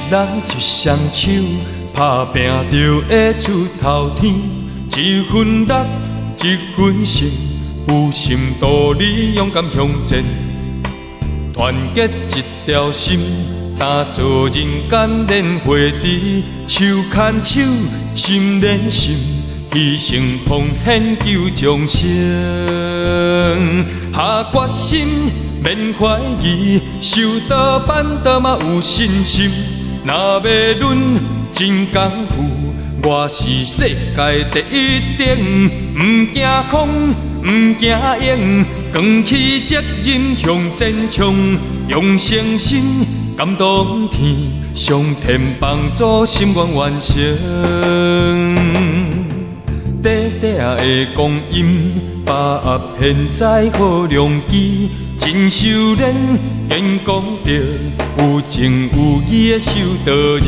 人一双手，打拼就会出头天。一份力，一份心，有心度你勇敢向前。团结一条心，打造人间莲花池。手牵手，心连心，牺牲奉献救众生。下决心，免怀疑，受倒办倒嘛有信心。若要论真功夫，我是世界第一等。不惊风，不惊影，扛起责任向前冲。用诚心感动天，上天帮助心愿完成。短短的光阴，把握现在好良机。真修炼，健康着有情有义的修道人。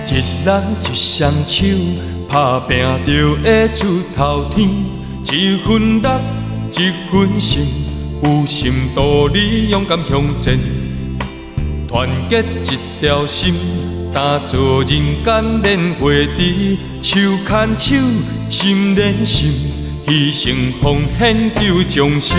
一人一双手，打拼就会出头天。一份力，一份心，有心度你勇敢向前。团结一条心，打造人间莲花池。手牵手，心连心，牺牲奉献救众生。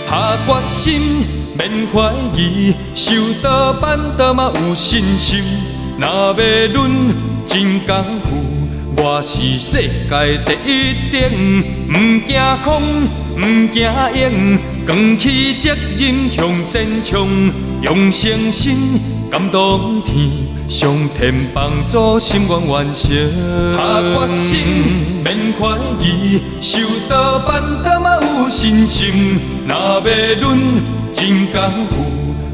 下决心，免怀疑，受倒办倒嘛有信心。若要论真功夫，我是世界第一等。不惊风，不惊影，扛起责任向前冲。用诚心感动天，上天帮助心愿完成。下决心，免怀疑，受倒办倒嘛有信心。若要论真功夫，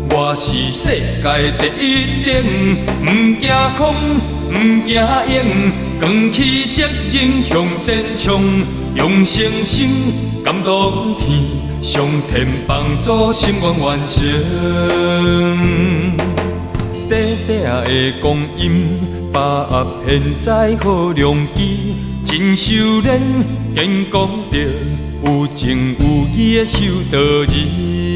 我是世界第一等。不惊风，不惊影，扛起责任向前冲。用诚心感动天，上天帮助心愿完成。短短的光阴，把握现在好良机。真修炼，健康着有情有义的修道人。